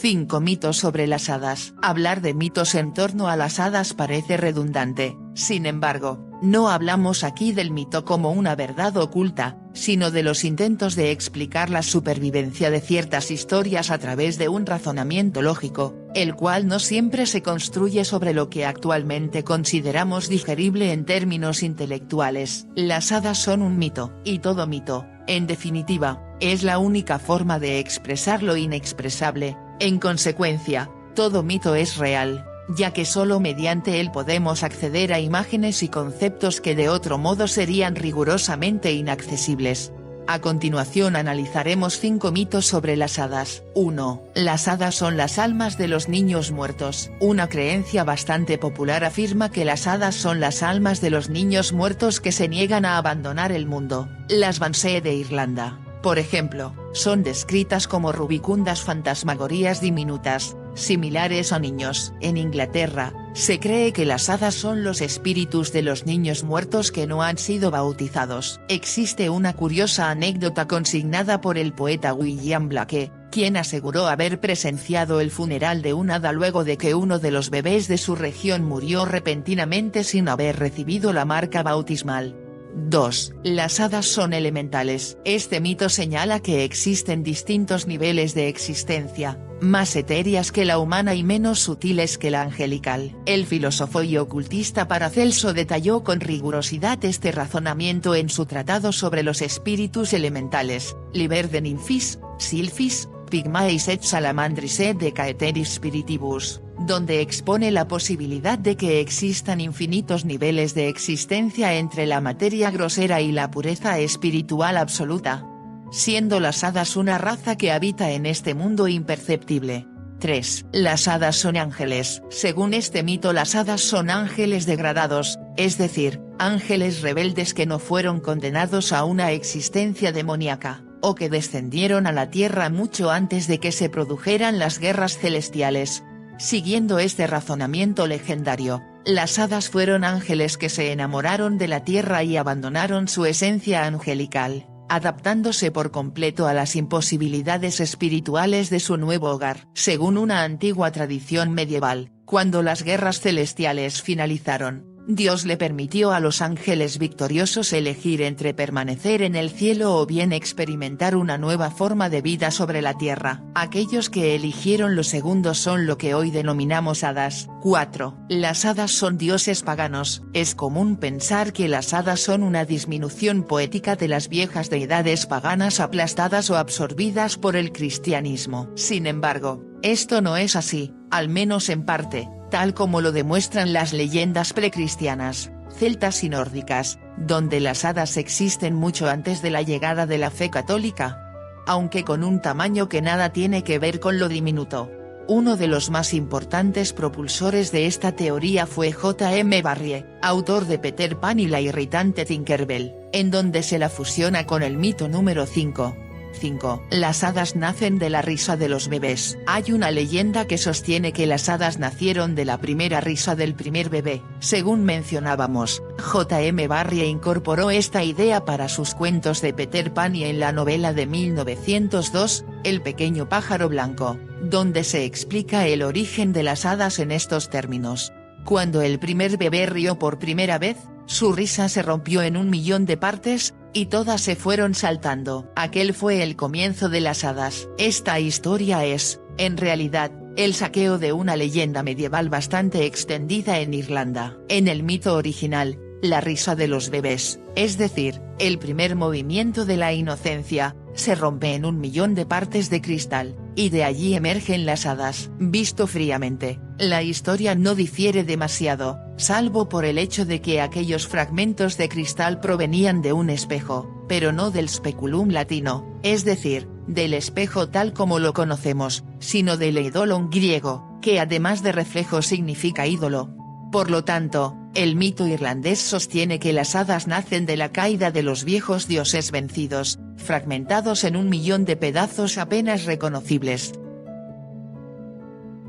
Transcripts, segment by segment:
5 mitos sobre las hadas. Hablar de mitos en torno a las hadas parece redundante, sin embargo, no hablamos aquí del mito como una verdad oculta, sino de los intentos de explicar la supervivencia de ciertas historias a través de un razonamiento lógico, el cual no siempre se construye sobre lo que actualmente consideramos digerible en términos intelectuales. Las hadas son un mito, y todo mito, en definitiva, es la única forma de expresar lo inexpresable. En consecuencia, todo mito es real, ya que solo mediante él podemos acceder a imágenes y conceptos que de otro modo serían rigurosamente inaccesibles. A continuación analizaremos 5 mitos sobre las hadas. 1. Las hadas son las almas de los niños muertos. Una creencia bastante popular afirma que las hadas son las almas de los niños muertos que se niegan a abandonar el mundo. Las Bansee de Irlanda, por ejemplo, son descritas como rubicundas fantasmagorías diminutas, similares a niños. En Inglaterra, se cree que las hadas son los espíritus de los niños muertos que no han sido bautizados. Existe una curiosa anécdota consignada por el poeta William Blake, quien aseguró haber presenciado el funeral de un hada luego de que uno de los bebés de su región murió repentinamente sin haber recibido la marca bautismal. 2. Las hadas son elementales. Este mito señala que existen distintos niveles de existencia, más etéreas que la humana y menos sutiles que la angelical. El filósofo y ocultista Paracelso detalló con rigurosidad este razonamiento en su tratado sobre los espíritus elementales, Liber de Nymphis, Sylphis, Pygmaeis et Salamandris et de Caeteris Spiritibus, donde expone la posibilidad de que existan infinitos niveles de existencia entre la materia grosera y la pureza espiritual absoluta, siendo las hadas una raza que habita en este mundo imperceptible. 3. Las hadas son ángeles. Según este mito, las hadas son ángeles degradados, es decir, ángeles rebeldes que no fueron condenados a una existencia demoníaca, o que descendieron a la tierra mucho antes de que se produjeran las guerras celestiales. Siguiendo este razonamiento legendario, las hadas fueron ángeles que se enamoraron de la tierra y abandonaron su esencia angelical, adaptándose por completo a las imposibilidades espirituales de su nuevo hogar. Según una antigua tradición medieval, cuando las guerras celestiales finalizaron, Dios le permitió a los ángeles victoriosos elegir entre permanecer en el cielo o bien experimentar una nueva forma de vida sobre la tierra. Aquellos que eligieron lo segundo son lo que hoy denominamos hadas. 4. Las hadas son dioses paganos. Es común pensar que las hadas son una disminución poética de las viejas deidades paganas aplastadas o absorbidas por el cristianismo. Sin embargo, esto no es así, al menos en parte, tal como lo demuestran las leyendas precristianas, celtas y nórdicas, donde las hadas existen mucho antes de la llegada de la fe católica, aunque con un tamaño que nada tiene que ver con lo diminuto. Uno de los más importantes propulsores de esta teoría fue J. M. Barrie, autor de Peter Pan y la irritante Tinkerbell, en donde se la fusiona con el mito número 5. 5. Las hadas nacen de la risa de los bebés. Hay una leyenda que sostiene que las hadas nacieron de la primera risa del primer bebé. Según mencionábamos, J. M. Barrie incorporó esta idea para sus cuentos de Peter Pan y en la novela de 1902, El pequeño pájaro blanco, donde se explica el origen de las hadas en estos términos. Cuando el primer bebé rió por primera vez, su risa se rompió en 1.000.000 de partes, y todas se fueron saltando. Aquel fue el comienzo de las hadas. Esta historia es, en realidad, el saqueo de una leyenda medieval bastante extendida en Irlanda. En el mito original, la risa de los bebés, es decir, el primer movimiento de la inocencia, se rompe en 1.000.000 de partes de cristal, y de allí emergen las hadas. Visto fríamente, la historia no difiere demasiado, salvo por el hecho de que aquellos fragmentos de cristal provenían de un espejo, pero no del speculum latino, es decir, del espejo tal como lo conocemos, sino del eidolon griego, que además de reflejo significa ídolo. Por lo tanto, el mito irlandés sostiene que las hadas nacen de la caída de los viejos dioses vencidos, fragmentados en 1.000.000 de pedazos apenas reconocibles.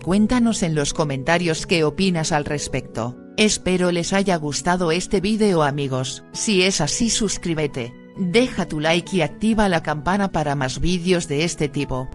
Cuéntanos en los comentarios qué opinas al respecto. Espero les haya gustado este vídeo, amigos. Si es así, suscríbete, deja tu like y activa la campana para más vídeos de este tipo.